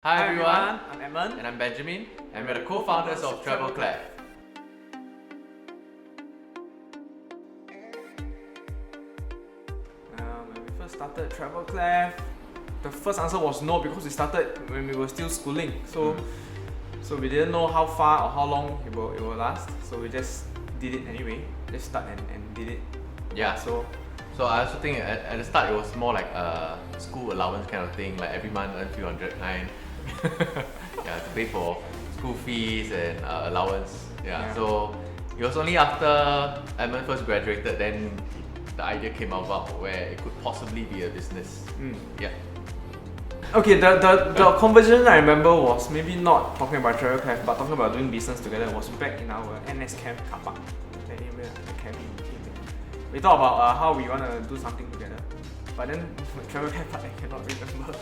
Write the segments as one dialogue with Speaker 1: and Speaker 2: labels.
Speaker 1: Hi everyone,
Speaker 2: I'm Edmund.
Speaker 1: and I'm Benjamin, and we're the co-founders of Travelclef.
Speaker 2: When we first started Travelclef, the first answer was no because we started when we were still schooling. So we didn't know how far or how long it will last. So we just did it anyway. Just start and did it.
Speaker 1: Yeah,
Speaker 2: So
Speaker 1: so I also think at the start it was more like a school allowance kind of thing, like every month earn few hundred kind. Yeah, to pay for school fees and allowance. Yeah, so it was only after Edmund first graduated then the idea came about where it could possibly be a business. Yeah.
Speaker 2: okay, the conversation I remember was maybe not talking about Travelclef, but talking about doing business together. It was back in our NS camp car park. The cabin. We thought about how we want to do something together. But then Travelclef, I cannot remember.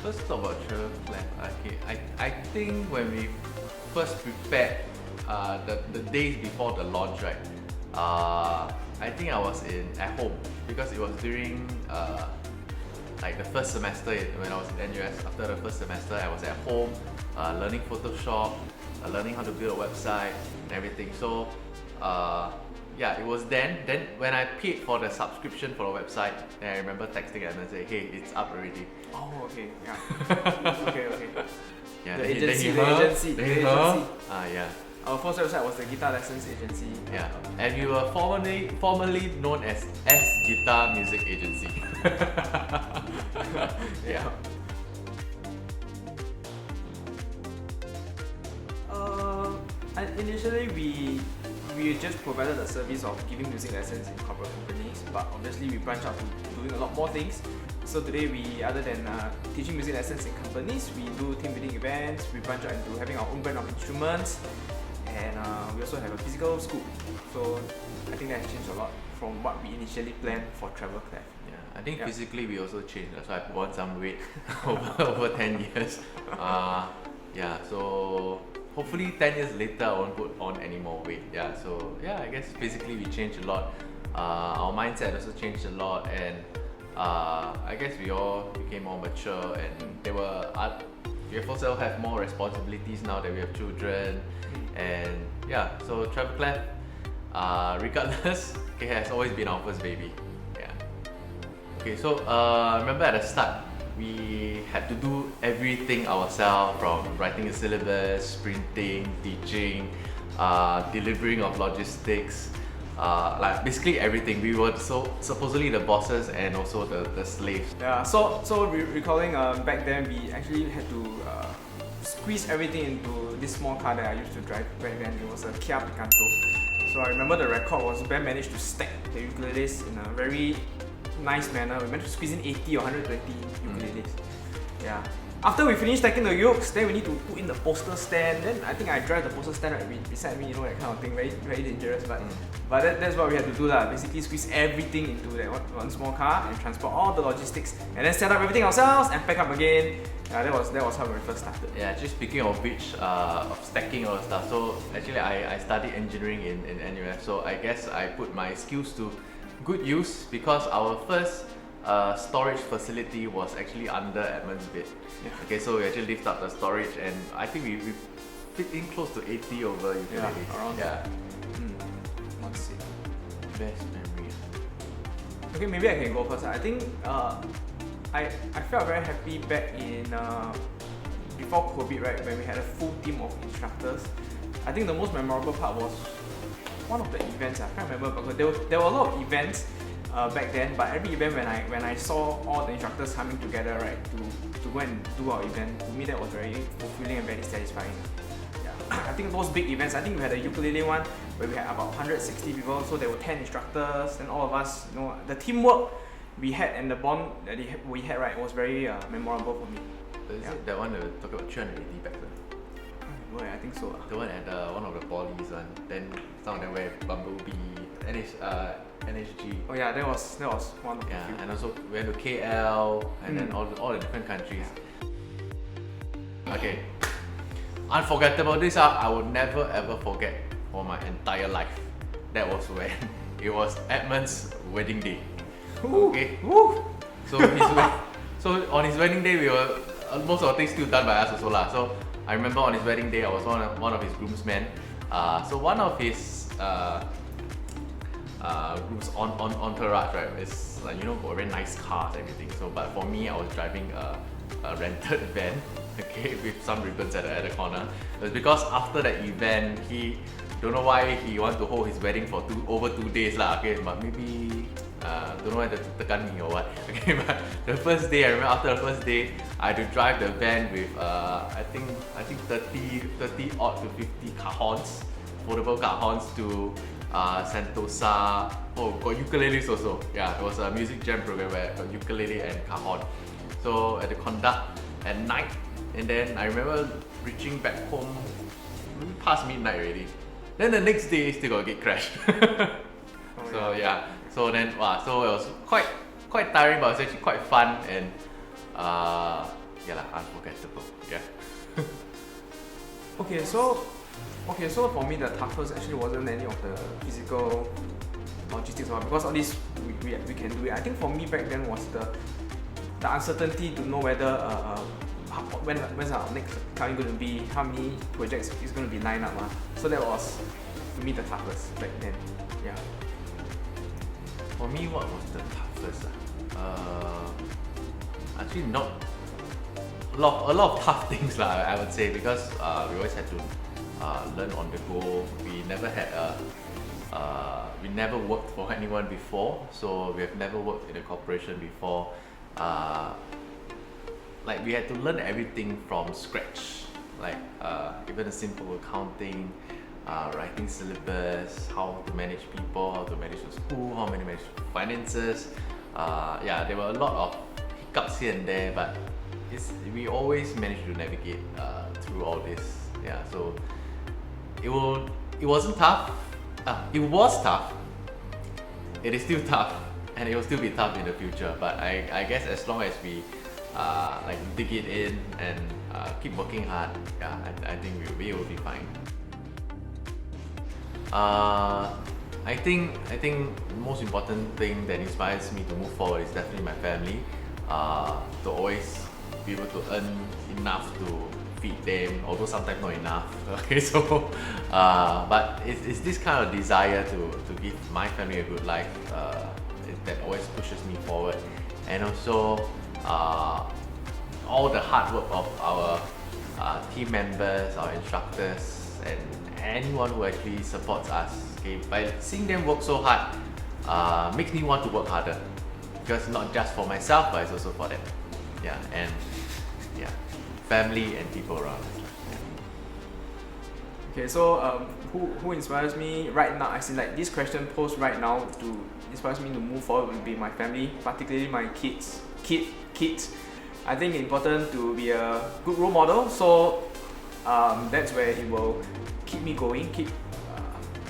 Speaker 1: Let's talk about Travelclef. Okay, I think when we first prepared the days before the launch, right? I think I was at home because it was during like the first semester when I was in NUS. After the first semester, I was at home learning Photoshop, learning how to build a website and everything. So yeah, it was then when I paid for the subscription for the website, then I remember texting Edmund and say, hey, it's up already.
Speaker 2: Oh, okay, yeah. okay.
Speaker 1: Yeah,
Speaker 2: The
Speaker 1: then
Speaker 2: agency.
Speaker 1: yeah.
Speaker 2: Our first website was the Guitar Lessons Agency.
Speaker 1: Yeah, and we were formerly known as S Guitar Music Agency. Yeah.
Speaker 2: And initially we just provided the service of giving music lessons in corporate companies, but obviously we branched out to doing a lot more things. So today we, other than teaching music lessons in companies, we do team building events, we branch out into having our own brand of instruments, and we also have a physical school. So I think that has changed a lot from what we initially planned for Travelclef.
Speaker 1: Yeah, I think physically we also changed. So I put on some weight over 10 years. Yeah, so hopefully 10 years later I won't put on any more weight. Yeah, so yeah, I guess physically we changed a lot. Our mindset also changed a lot, and I guess we all became more mature, and we also have more responsibilities now that we have children. And yeah, so Travelclef, regardless, has always been our first baby. Yeah. Okay, so remember at the start, we had to do everything ourselves, from writing a syllabus, printing, teaching, delivering of logistics, like basically everything. We were supposedly the bosses and also the slaves.
Speaker 2: Yeah, so recalling back then we actually had to squeeze everything into this small car that I used to drive back then. It was a Kia Picanto. So I remember the record was Ben managed to stack the ukuleles in a very nice manner. We managed to squeeze in 80 or 120 ukuleles. Yeah. After we finished stacking the ukes, then we need to put in the poster stand. Then I think I drive the poster stand right beside me, you know, that kind of thing. Very, very dangerous, but that's what we had to do lah. Basically squeeze everything into that one small car and transport all the logistics, and then set up everything ourselves and pack up again. Yeah, that was how we first started.
Speaker 1: Yeah, just speaking of which, of stacking all the stuff. So actually I studied engineering in NUS. So I guess I put my skills to good use because our first storage facility was actually under Edmund's bed.
Speaker 2: Yeah.
Speaker 1: Okay, so we actually lift up the storage, and I think we fit in close to 80 over ukuleles.
Speaker 2: Yeah, around
Speaker 1: yeah.
Speaker 2: Let's see.
Speaker 1: Best memory.
Speaker 2: Okay, maybe I can go first. I think I felt very happy back in before COVID, right, when we had a full team of instructors. I think the most memorable part was one of the events. I can't remember because there were a lot of events back then, but every event when I saw all the instructors coming together, right, to go and do our event, to me that was very fulfilling and very satisfying. Yeah. I think those big events, I think we had a ukulele one where we had about 160 people, so there were 10 instructors, and all of us, you know, the teamwork we had and the bond that we had, right, was very memorable for me.
Speaker 1: Is it that one that we talk about 380 back then?
Speaker 2: I think so.
Speaker 1: The one at one of the polys one. Then some of them wear Bumblebee, NHG.
Speaker 2: Oh yeah, that was one of the few.
Speaker 1: And also we went to KL and then all the different countries. Okay. Unforgettable. This I will never ever forget for my entire life. That was when it was Edmund's wedding day.
Speaker 2: Ooh.
Speaker 1: Okay.
Speaker 2: Woo.
Speaker 1: So on his wedding day we were most of the things still done by us also lah. So I remember on his wedding day, I was one of his groomsmen. So one of his groom's entourage, right, is like, you know, got very nice cars and everything. So but for me, I was driving a rented van, okay, with some ribbons at the corner. It was because after that event, he don't know why he wanted to hold his wedding for over 2 days lah, okay, but maybe don't know whether to tekan me or what. Okay, but the first day, I remember after the first day, I had to drive the van with I think 30 odd to 50 cajons, foldable cajons to Sentosa. Oh, got ukuleles also. Yeah, it was a music jam program where got ukulele and cajon. So I had to conduct at night, and then I remember reaching back home maybe past midnight already. Then the next day still got gate crash. So yeah, so then so it was quite tiring, but it was actually quite fun and yeah lah, unforgettable. Yeah.
Speaker 2: Okay, so for me the toughest actually wasn't any of the physical logistics because all this we can do it. I think for me back then was the uncertainty to know whether when's our next coming going to be, how many projects is going to be lined up. So that was to me the toughest back then. Yeah.
Speaker 1: For me, what was the toughest? Actually, not a lot of tough things lah, I would say, because we always had to learn on the go. We never had we never worked for anyone before, so we have never worked in a corporation before. Like we had to learn everything from scratch, like even a simple accounting, writing syllabus, how to manage people, how to manage the school, how to manage finances. Yeah, there were a lot of hiccups here and there, but we always managed to navigate through all this. Yeah, so it wasn't tough. It was tough. It is still tough, and it will still be tough in the future. But I guess as long as we like dig it in and keep working hard, yeah, I think we will be fine. I think the most important thing that inspires me to move forward is definitely my family. To always be able to earn enough to feed them, although sometimes not enough. Okay, so but it's this kind of desire to give my family a good life that always pushes me forward, and also all the hard work of our team members, our instructors, and anyone who actually supports us. Okay, by seeing them work so hard makes me want to work harder, because not just for myself, but it's also for them. Yeah, and yeah, family and people around us.
Speaker 2: Okay, so who inspires me right now? I see like this question posed right now to inspires me to move forward would be my family, particularly my kids. I think it's important to be a good role model. So that's where it will keep me going. Keep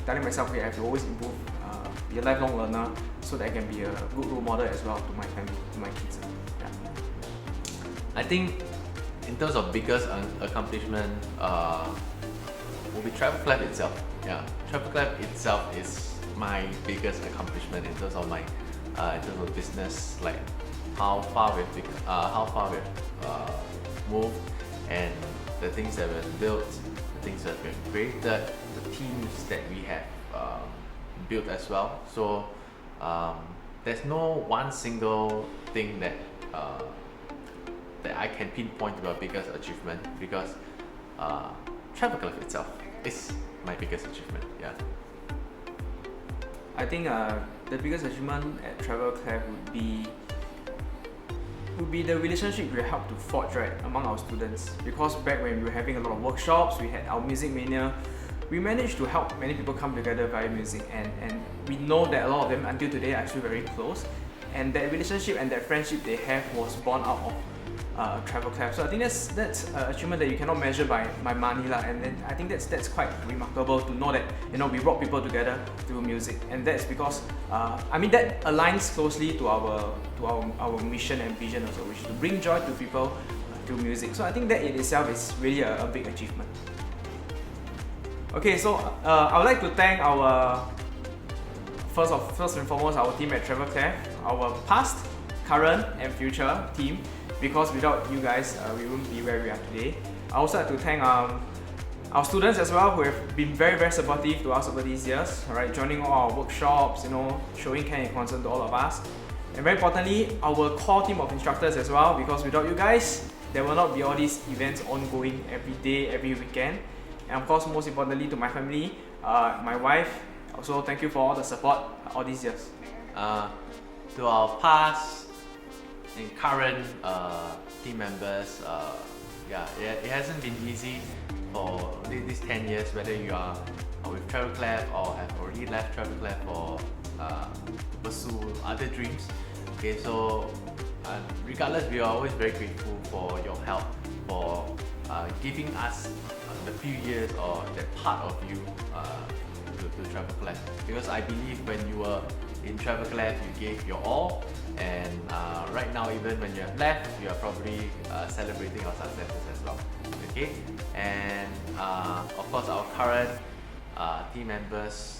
Speaker 2: telling myself, okay, I have to always improve, be a lifelong learner, so that I can be a good role model as well to my family, to my kids. Yeah.
Speaker 1: I think in terms of biggest accomplishment will be Travelclef itself. Yeah, Travelclef itself is my biggest accomplishment in terms of my in terms of business, like how far we've moved, and the things that we've built, the things that we've created, the teams that we have built as well. So there's no one single thing that I can pinpoint to our biggest achievement, because Travelclef itself is my biggest achievement. Yeah.
Speaker 2: I think the biggest achievement at Travelclef would be the relationship we helped to forge, right, among our students. Because back when we were having a lot of workshops, we had our music mania, we managed to help many people come together via music, and we know that a lot of them until today are still very close, and that relationship and that friendship they have was born out of Travelclef. So I think that's an achievement that you cannot measure by money lah, and then I think that's quite remarkable to know that, you know, we brought people together through music, and that's because I mean that aligns closely to our mission and vision also, which is to bring joy to people through music. So I think that in itself is really a big achievement. Okay, so I would like to thank our first and foremost our team at Travelclef, our past, current, and future team, because without you guys, we wouldn't be where we are today. I also like to thank our students as well, who have been very, very supportive to us over these years, right? Joining all our workshops, showing care and concern to all of us. And very importantly, our core team of instructors as well, because without you guys, there will not be all these events ongoing every day, every weekend. And of course, most importantly, to my family, my wife, also thank you for all the support all these years.
Speaker 1: To our past and current team members, it hasn't been easy for these 10 years, whether you are with Travelclef or have already left Travelclef or to pursue other dreams. Okay, so regardless, we are always very grateful for your help, for giving us the few years or that part of you to Travelclef. Because I believe when you were in Travelclef, you gave your all, and right now, even when you have left, you are probably celebrating our successes as well. Okay, and of course, our current team members.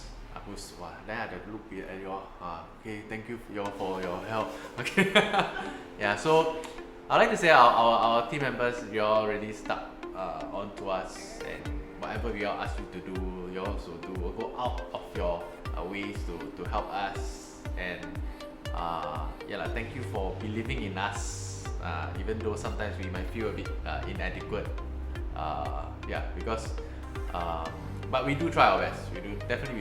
Speaker 1: Then I have to look at you all. Okay, thank you for your help. Okay, yeah. So I'd like to say our team members, you all really stuck on to us, and whatever we all ask you to do, you also do. Go out of your ways to help us, and thank you for believing in us, even though sometimes we might feel a bit inadequate. Because. But we do try our best. We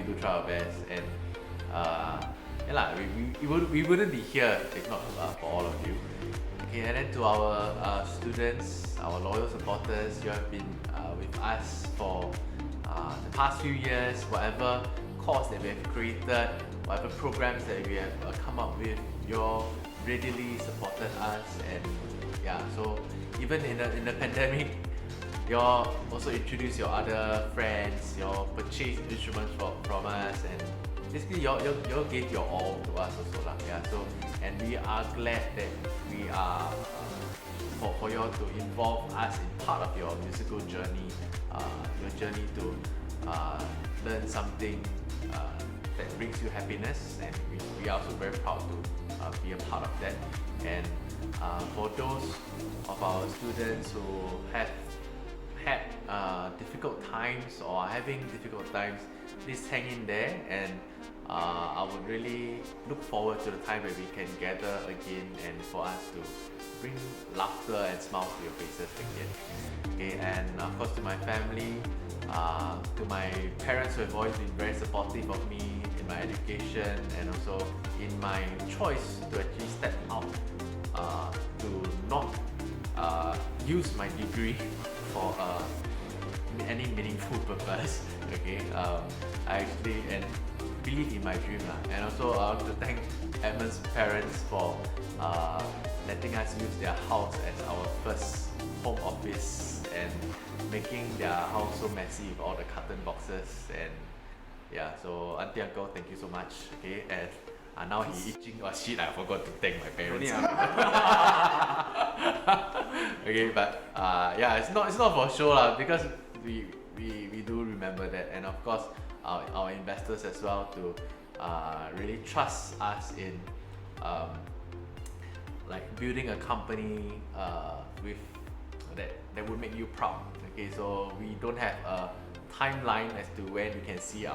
Speaker 1: do try our best, and we wouldn't be here if not for all of you. Okay, and then to our students, our loyal supporters, you have been with us for the past few years. Whatever course that we have created, whatever programs that we have come up with, you readily supported us, and so even in the pandemic, you also introduce your other friends, you purchase instruments from us, and basically you gave your all to us also. So, and we are glad that we are for you to involve us in part of your musical journey, your journey to learn something that brings you happiness, and we are also very proud to be a part of that. And for those of our students who have had difficult times or are having difficult times, please hang in there, and I would really look forward to the time where we can gather again and for us to bring laughter and smiles to your faces again. Okay, and of course to my family, to my parents who have always been very supportive of me in my education and also in my choice to actually step out to not use my degree for any meaningful purpose. Okay, I actually believe in my dream, and also I want to thank Edmund's parents for letting us use their house as our first home office and making their house so messy with all the carton boxes. And so auntie, uncle, thank you so much. Okay, and now he itching. Oh shit, I forgot to thank my parents. Okay, but it's not for show because we do remember that, and of course our investors as well to really trust us in like building a company with that would make you proud. Okay, so we don't have a timeline as to when you can see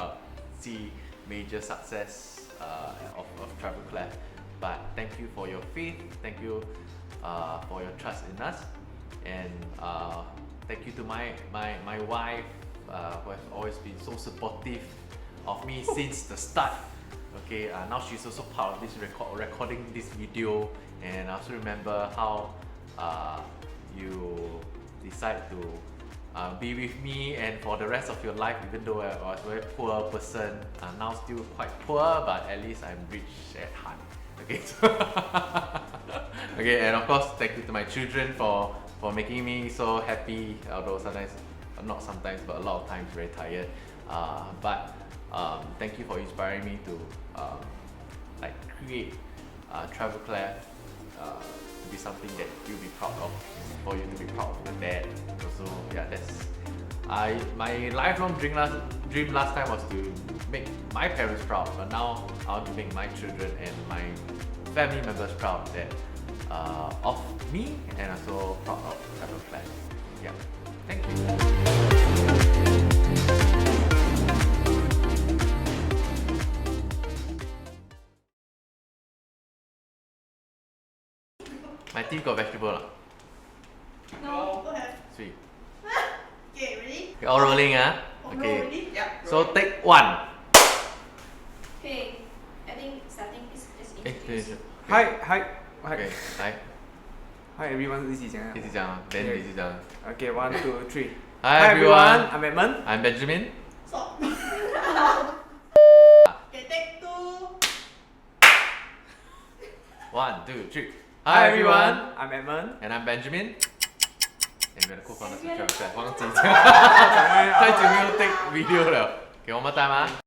Speaker 1: major success of Travelclef, but thank you for your faith, thank you for your trust in us, and thank you to my wife who has always been so supportive of me since the start. Okay, now she's also part of this recording this video, and I also remember how you decide to be with me and for the rest of your life, even though I was a very poor person, now still quite poor, but at least I'm rich at heart. Okay, so okay, and of course thank you to my children for making me so happy, although sometimes, not sometimes, but a lot of times very tired. But thank you for inspiring me to like create Travelclef to be something that you'll be proud of, for you to be proud of your dad. Also, that's my lifelong dream last time was to make my parents proud, but now I want to make my children and my family members proud that of me and also proud of Travelclef. Yeah, thank you. My team got vegetable lah.
Speaker 3: No, don't have.
Speaker 1: Sweet.
Speaker 3: Okay, ready?
Speaker 1: Okay, all rolling ah.
Speaker 3: Oh,
Speaker 1: Okay.
Speaker 3: no, ready? Yeah.
Speaker 1: So take one.
Speaker 4: Okay, I think starting is just introduce.
Speaker 2: Hi,
Speaker 1: Okay, 来，
Speaker 2: hi everyone， 一起讲啊。
Speaker 1: 一起讲 ，then 一起讲。
Speaker 2: Okay, 1, 2, 3.
Speaker 1: Hi everyone,
Speaker 2: I'm Edmund.
Speaker 1: I'm Benjamin.
Speaker 3: Stop. Okay, take 2.
Speaker 1: 1, 2, 3.
Speaker 2: Hi everyone, I'm Edmund.
Speaker 1: and I'm Benjamin. And we're gonna cook on the Travelclef，忘记讲，
Speaker 2: 讲咩啊
Speaker 1: 太久没有 take video 了。给我们 time 啊。